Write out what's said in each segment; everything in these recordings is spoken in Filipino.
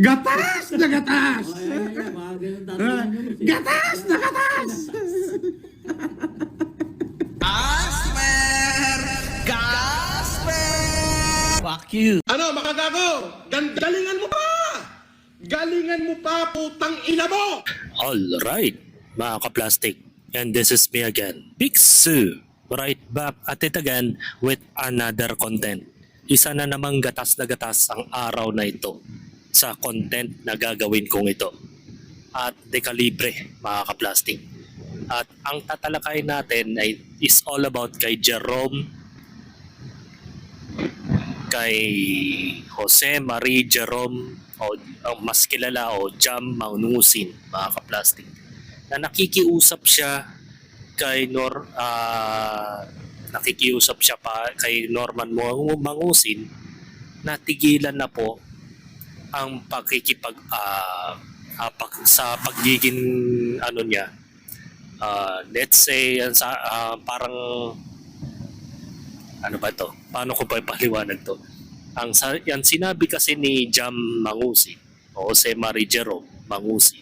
Gatas na gatas! Oh, yan, mga ganun tatanungin mo. Gatas na gatas! Fuck you. Ano, mga gago? Galingan mo pa! Galingan mo pa, putang ina mo! Alright, mga ka-plastic. And this is me again, Pixu. Right back at it again with another content. Isa na namang gatas na gatas ang araw na ito sa content na gagawin kong ito. At dekalibre, mga ka-plastic. At ang tatalakay natin ay is all about kay Jerome, kay Jose Marie Jerome, o ang mas kilala o Jam Mangusin, mga ka-plastic, na nakikiusap siya kay nakikiusap siya pa kay Norman Mangusin na tigilan na po ang sa pagiging ano niya, let's say parang ano ba to? Paano ko pa ipaliwanag to? Yan sinabi kasi ni Jam Mangusin o Jose Marie Jerome Mangusin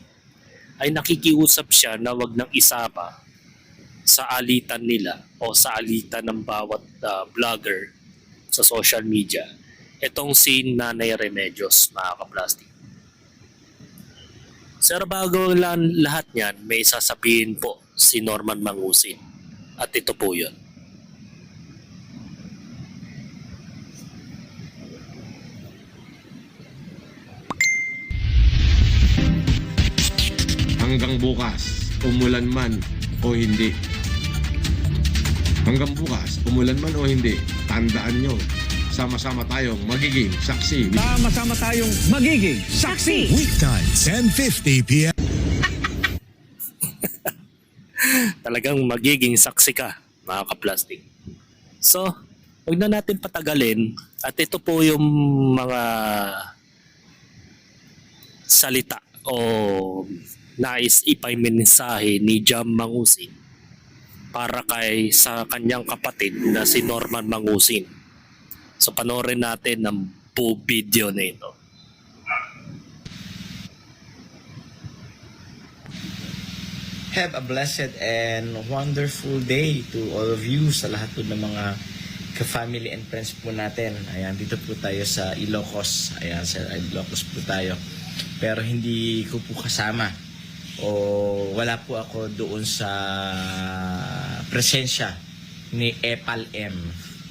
ay nakikiusap siya na wag nang isama sa alitan nila o sa alitan ng bawat vlogger sa social media itong si Nanay Remedios, mga ka-plastic. Sir, bago lahat yan, may sasabihin po si Norman Mangusin. At ito po yun. Hanggang bukas, umulan man o hindi. Hanggang bukas, umulan man o hindi, tandaan nyo, sama-sama tayong magiging saksi. Sama-sama tayong magiging saksi. Weekday, 10:50 p.m. Talagang magiging saksi ka, mga ka-plastic. So, huwag na natin patagalin at ito po yung mga salita o nais ipaimensahe ni Jam Mangusin para sa kanyang kapatid na si Norman Mangusin. So panoorin natin ang buong video na ito. Have a blessed and wonderful day to all of you, sa lahat po ng mga ka-family and friends po natin. Ayan, dito po tayo sa Ilocos. Ayan, sa Ilocos po tayo. Pero hindi ko po kasama o wala po ako doon sa presensya ni Epal M.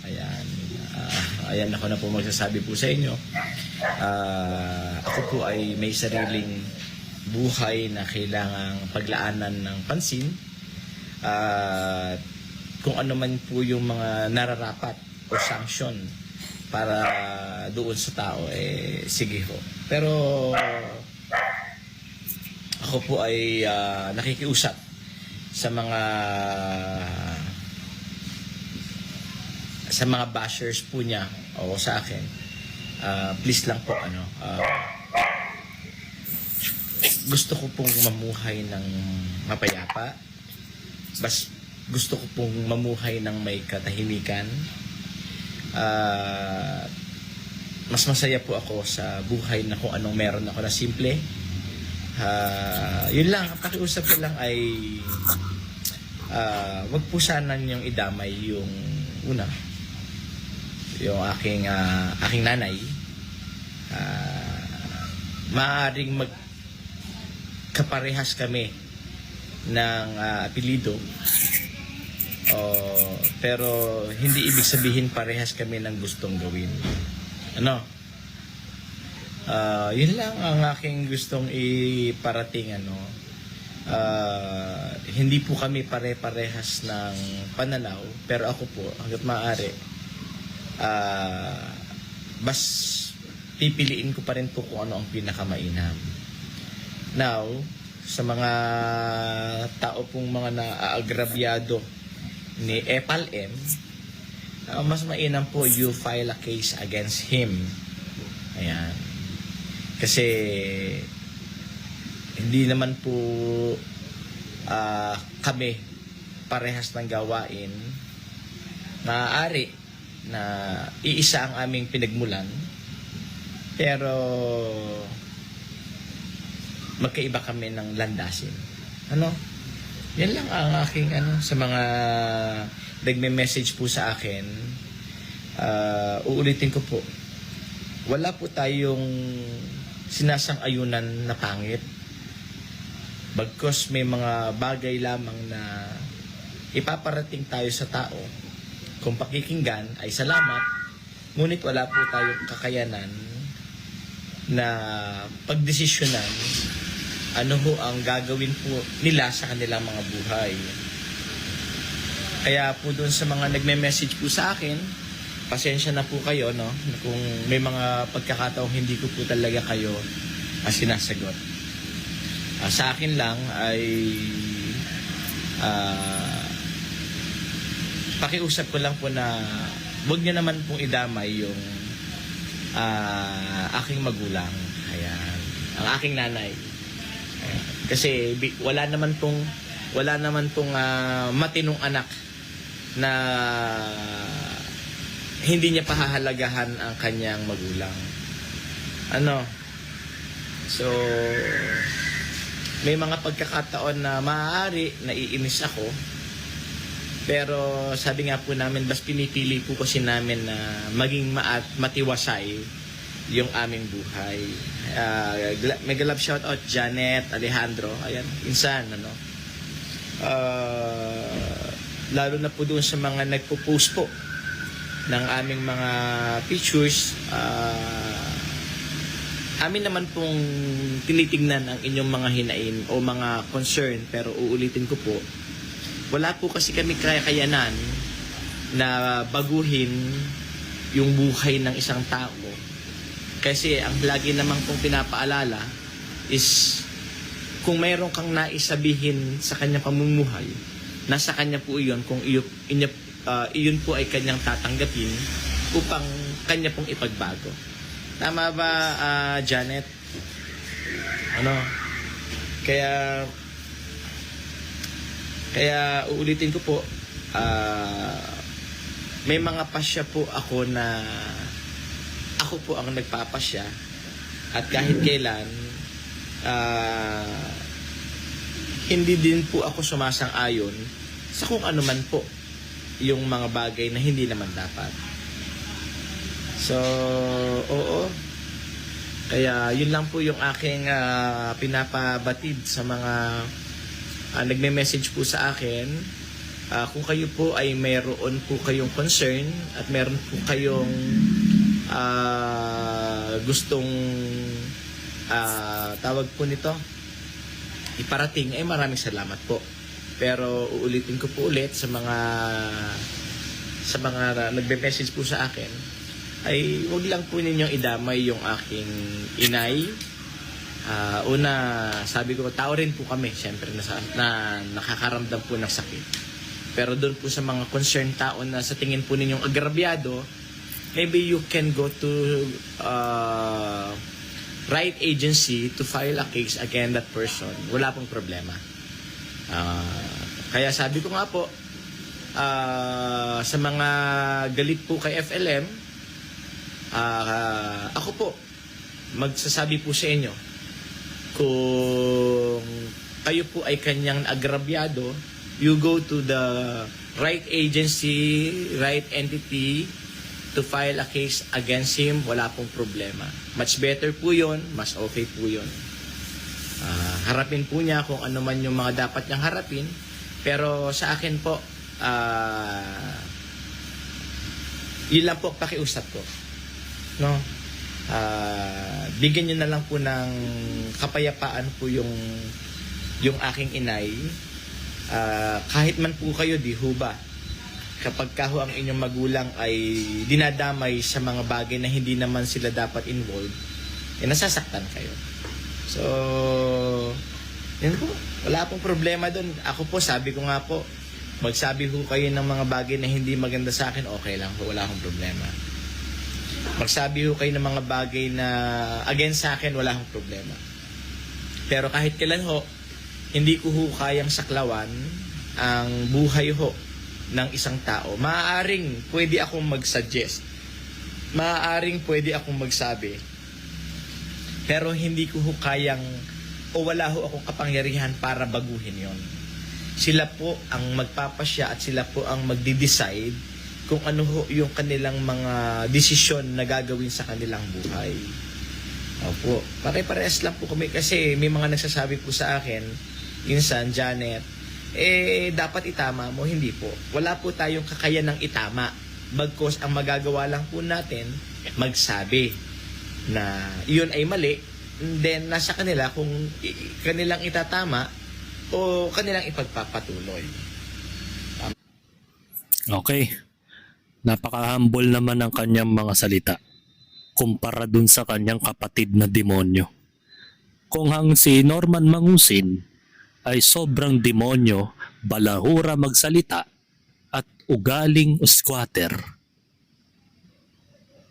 Ayan. Ayan ako na po magsasabi po sa inyo. Ako po ay may sariling buhay na kailangang paglaanan ng pansin. Kung ano man po yung mga nararapat o sanction para doon sa tao, sige ho. Pero ako po ay nakikiusap sa mga bashers po niya o sa akin. Please lang po gusto ko pong mamuhay ng mapayapa. Gusto ko pong mamuhay ng may katahimikan. Mas masaya po ako sa buhay na kung anong meron ako na simple. Yun lang, ang pakiusap ko lang ay wag po sana niyong idamay yung yung aking nanay. Maaaring magkaparehas kami ng apelido, pero hindi ibig sabihin parehas kami ng gustong gawin. Yun lang ang aking gustong iparating. Hindi po kami pare-parehas ng pananaw, pero ako po hangga't maaari pipiliin ko pa rin po kung ano ang pinakamainam. Now, sa mga tao pong mga naaagrabyado ni Epal M, mas mainam po you file a case against him. Ayan. Kasi hindi naman po kami parehas ng gawain. Maaari na iisa ang aming pinagmulan, pero magkaiba kami ng landasin. Ano? Yan lang ang aking sa mga nagme-message po sa akin. Uulitin ko po. Wala po tayong sinasang-ayunan na pangit. Bagkus may mga bagay lamang na ipaparating tayo sa tao. Kung pakikinggan ay salamat, ngunit wala po tayong kakayanan na pagdesisyonan ano ho ang gagawin po nila sa kanilang mga buhay. Kaya po doon sa mga nagme-message po sa akin, pasensya na po kayo, no? Kung may mga pagkakataong hindi ko po talaga kayo sinasagot. Sa akin lang ay pakiusap ko lang po na huwag niyo naman pong idamay yung aking magulang. Ayan. Ang aking nanay. Ayan. Kasi wala naman pong matinong anak na hindi niya pahahalagahan ang kanyang magulang. So may mga pagkakataon na maaari naiinis ako, pero sabi nga po namin, bas pinipili po kasi namin na maging matiwasay yung aming buhay. Mega love shout out Janet, Alejandro, ayan, insan, lalo na po doon sa mga nagpo-post po ng aming mga pictures. Amin naman pong tinitingnan ang inyong mga hinain o mga concern, pero uulitin ko po, wala po kasi kami kakayanan na baguhin yung buhay ng isang tao. Kasi ang lagi naman pong pinapaalala is kung mayroon kang naisabihin sa kanyang pamumuhay, nasa kanya po iyon kung iyon po ay kanyang tatanggapin upang kanya pong ipagbago. Tama ba, Janet? Kaya uulitin ko po, may mga pasya po ako na ako po ang nagpapasya, at kahit kailan hindi din po ako sumasang-ayon sa kung ano man po yung mga bagay na hindi naman dapat. So, oo. Kaya yun lang po yung aking pinapabatid sa mga nagme-message po sa akin. Kung kayo po ay mayroon po kayong concern at meron po kayong gustong tawag po nito iparating, ay maraming salamat po. Pero uulitin ko po ulit sa mga nagme-message po sa akin, ay huwag lang po ninyong idamay yung aking inay. Una, sabi ko, tao rin po kami, syempre, na nakakaramdam po ng sakit. Pero doon po sa mga concerned tao na sa tingin po ninyong agrabyado, maybe you can go to right agency to file a case against that person. Wala pong problema. Kaya sabi ko nga po, sa mga galit po kay FLM, ako po, magsasabi po sa inyo, kung kayo po ay kanyang agrabyado, you go to the right agency, right entity to file a case against him. Wala pong problema. Much better po yun, mas okay po yun. Harapin po niya kung ano man yung mga dapat niyang harapin. Pero sa akin po, yun lang po pakiusap ko. No? Bigyan niyo na lang po ng kapayapaan po yung aking inay. Kahit man po kayo, di ho ba? Kapag kaho ang inyong magulang ay dinadamay sa mga bagay na hindi naman sila dapat involved, nasasaktan kayo. So, yun po. Wala pong problema doon. Ako po, sabi ko nga po, magsabi ho kayo ng mga bagay na hindi maganda sa akin, okay lang po. Wala akong problema. Magsabi ho kayo ng mga bagay na against sa akin, wala akong problema. Pero kahit kailan ho, hindi ko ho kayang saklawan ang buhay ho ng isang tao. Maaaring pwede akong mag-suggest. Maaaring pwede akong magsabi. Pero hindi ko ho kayang o wala ho akong kapangyarihan para baguhin yon. Sila po ang magpapasya at sila po ang magde-decide kung ano ho yung kanilang mga desisyon na gagawin sa kanilang buhay. Opo, pare-parehas lang po kami kasi may mga nagsasabi po sa akin, insan, Janet, dapat itama mo, hindi po. Wala po tayong kakayanang itama. Bagkus ang magagawa lang po natin, magsabi na iyon ay mali, then nasa kanila kung kanilang itatama o kanilang ipagpapatuloy. Okay. Napaka-humble naman ang kanyang mga salita kumpara dun sa kanyang kapatid na demonyo. Kung ang si Norman Mangusin ay sobrang demonyo, balahura magsalita at ugaling squatter.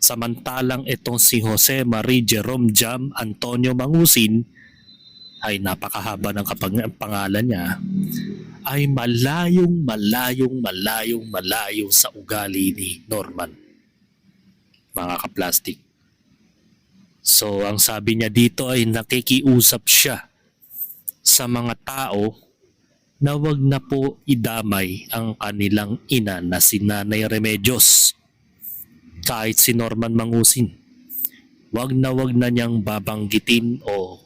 Samantalang itong si Jose Marie Jerome Jam Antonio Mangusin ay napakahaba ng pangalan niya, ay malayo sa ugali ni Norman, mga kaplastik. So ang sabi niya dito ay nakikiusap siya sa mga tao na wag na po idamay ang kanilang ina na si Nanay Remedios. Kahit si Norman Mangusin, wag na niyang babanggitin o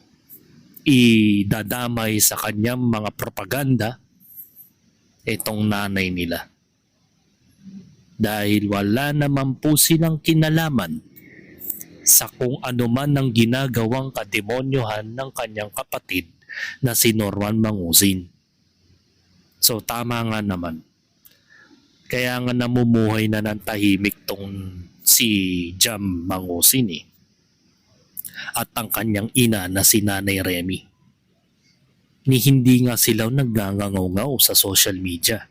idadamay sa kanyang mga propaganda itong nanay nila. Dahil wala naman po silang kinalaman sa kung ano man ang ginagawang kademonyohan ng kanyang kapatid na si Norman Mangusin. So tama nga naman. Kaya nga namumuhay na ng tahimik tong si Jam Mangusin at ang kanyang ina na si Nanay Remy. Ni hindi nga sila nagngangaw sa social media.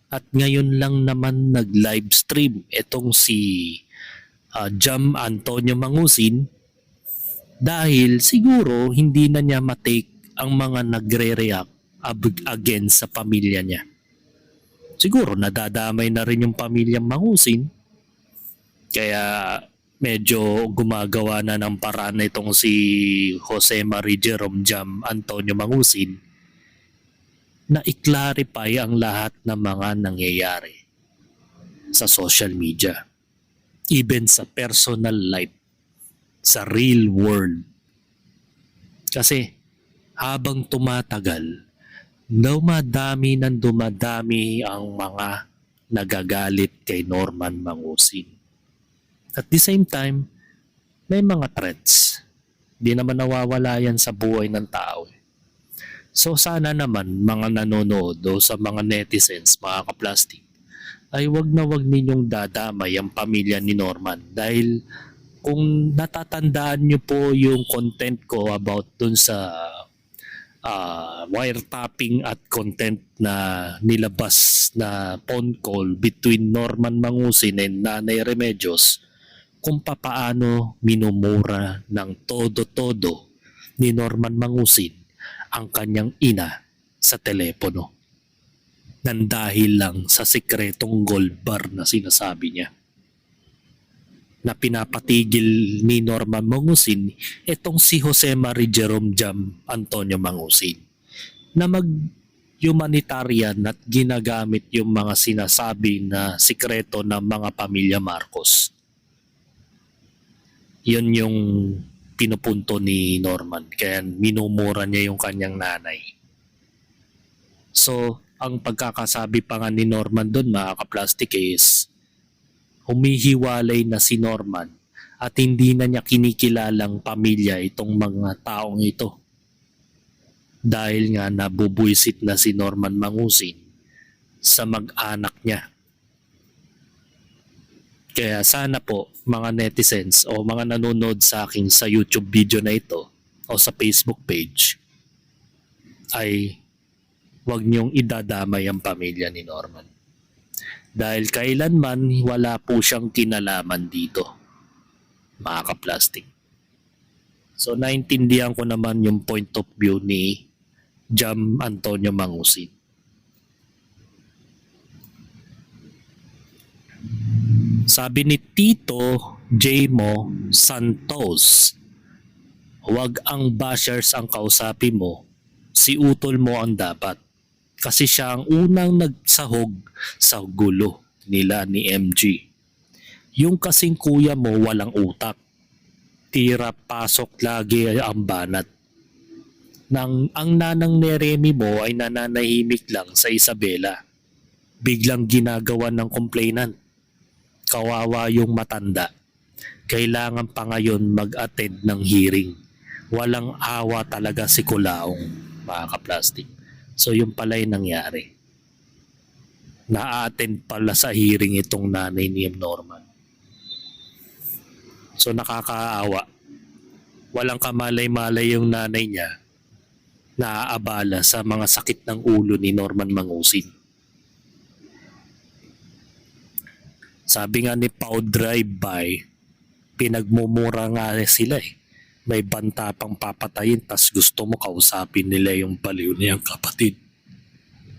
At ngayon lang naman nag-live stream itong si Jam Antonio Mangusin dahil siguro hindi na niya matake ang mga nagre-react against sa pamilya niya. Siguro nadadamay na rin yung pamilyang Mangusin kaya medyo gumagawa na ng paraan itong si Jose Marie Jerome Jam Antonio Mangusin na i-clarify ang lahat ng mga nangyayari sa social media, even sa personal life, sa real world. Kasi habang tumatagal, dumadami ang mga nagagalit kay Norman Mangusin. At the same time, may mga threats. Di naman nawawala yan sa buhay ng tao. So sana naman mga nanonood o sa mga netizens, mga kaplastik, ay wag ninyong dadamay ang pamilya ni Norman. Dahil kung natatandaan nyo po yung content ko about dun sa wiretapping at content na nilabas na phone call between Norman Mangusin and Nanay Remedios, kung papaano minumura ng todo-todo ni Norman Mangusin ang kanyang ina sa telepono. Nang dahil lang sa sikretong gold bar na sinasabi niya. Na pinapatigil ni Norman Mangusin itong si Jose Marie Jerome Jam Antonio Mangusin na mag-humanitarian at ginagamit yung mga sinasabi na sikreto ng mga pamilya Marcos. Yun yung pinupunto ni Norman. Kaya minumura niya yung kanyang nanay. So, ang pagkakasabi pa nga ni Norman doon, mga kaplastik, is humihiwalay na si Norman at hindi na niya kinikilalang pamilya itong mga taong ito. Dahil nga nabubuisit na si Norman Mangusin sa mag-anak niya. Kaya sana po mga netizens o mga nanonood sa akin sa YouTube video na ito o sa Facebook page ay huwag niyong idadamay ang pamilya ni Norman. Dahil kailanman wala po siyang kinalaman dito, mga kaplastik. So naintindihan ko naman yung point of view ni Jam Antonio Mangusin. Sabi ni Tito Jmo Santos Huwag ang bashers ang kausapin mo, si utol mo ang dapat. Kasi siya ang unang nagsahog sa gulo nila ni MG. Yung kasing kuya mo walang utak. Tira pasok lagi ang banat. Ang nanang ni Remy mo ay nananahimik lang sa Isabela. Biglang ginagawa ng complainant. Kawawa yung matanda. Kailangan pa ngayon mag-attend ng hearing. Walang awa talaga si Kulaong, mga kaplastik. So yung pala yung nangyari. Na-attend pala sa hearing itong nanay ni Norman. So nakakaawa. Walang kamalay-malay yung nanay niya. Naaabala sa mga sakit ng ulo ni Norman Mangusin. Sabi nga ni Pau Drive-By, pinagmumura nga sila eh. May banta pang papatayin tas gusto mo kausapin nila yung baliw niyang kapatid.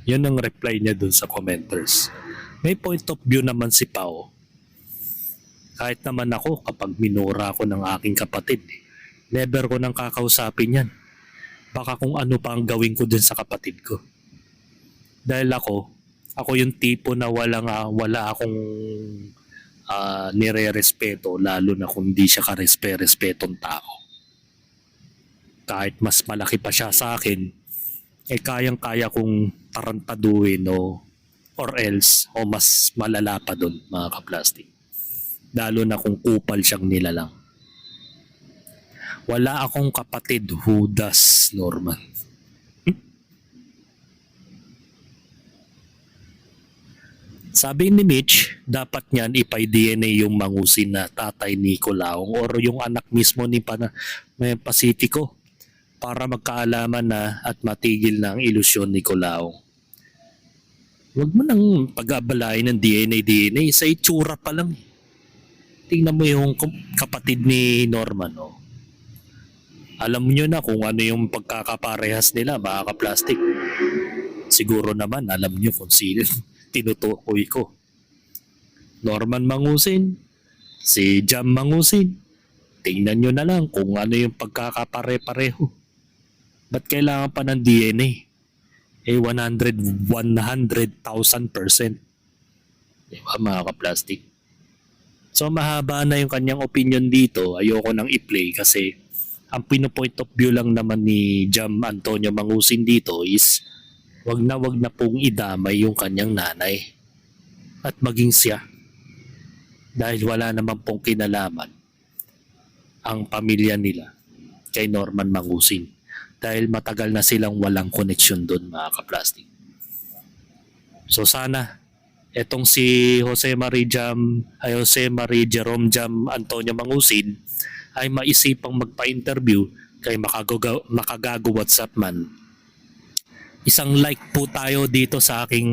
Yun ang reply niya dun sa commenters. May point of view naman si Pau. Kahit naman ako kapag minura ko ng aking kapatid, never ko nang kakausapin yan. Baka kung ano pa ang gawin ko dun sa kapatid ko. Dahil ako yung tipo na wala akong nire-respeto, lalo na kung di siya ka-respetong tao. Kahit mas malaki pa siya sa akin, kayang-kaya kong tarantaduhin or else o mas malala pa dun, mga kaplastik. Lalo na kung kupal siyang nilalang. Wala akong kapatid who does, Norman. Sabi ni Mitch, dapat niyan ipay-DNA yung Mangusin na tatay ni Kulaong or yung anak mismo ni Pacifico para magkaalaman na at matigil na ang ilusyon ni Kulaong. Huwag mo nang pag-abalain ng DNA sa itsura pa lang. Tingnan mo yung kapatid ni Norman. Alam niyo na kung ano yung pagkakaparehas nila, mga kaplastik. Siguro naman alam niyo kung sino tinutukoy ko. Norman Mangusin, si Jam Mangusin. Tingnan nyo na lang kung ano yung pagkakapare-pareho. Ba't kailangan pa ng DNA? 100,000%. Diba, mga kaplastik? So mahaba na yung kanyang opinion dito. Ayoko nang i-play kasi ang pino-point of view lang naman ni Jam Antonio Mangusin dito is wag na pong idamay yung kanyang nanay at maging siya. Dahil wala naman pong kinalaman ang pamilya nila kay Norman Mangusin. Dahil matagal na silang walang koneksyon doon, mga kaplastik. So sana etong si Jose Marie Jerome Jam Antonio Mangusin ay maisipang magpa-interview kay Makagago WhatsApp man. Isang like po tayo dito sa aking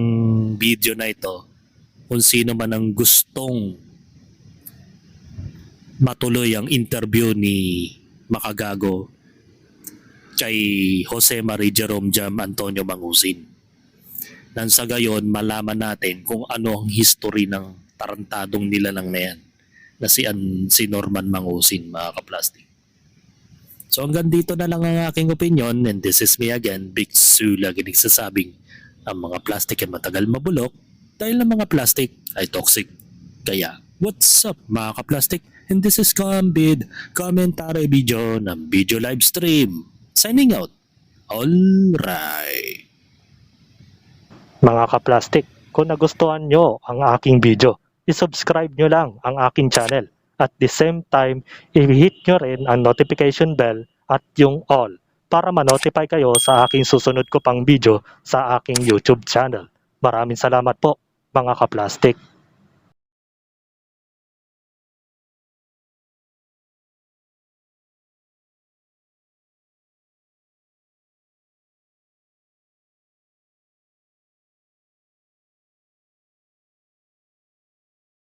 video na ito kung sino man ang gustong matuloy ang interview ni Makagago kay Jose Marie Jerome Jam Antonio Mangusin. Nang sa gayon, malaman natin kung ano ang history ng tarantadong nilalang na yan na si Norman Mangusin, mga kaplastik. So hanggang dito na lang ang aking opinion, and this is me again, Big Sue, lagi nagsasabing ang mga plastic ay matagal mabulok dahil ang mga plastic ay toxic. Kaya, what's up mga kaplastic? And this is Kambid, commentary video ng video live stream. Signing out. Alright. Mga kaplastik, kung nagustuhan nyo ang aking video, isubscribe nyo lang ang aking channel. At the same time, i-hit nyo rin ang notification bell at yung all para ma-notify kayo sa aking susunod ko pang video sa aking YouTube channel. Maraming salamat po mga kaplastik.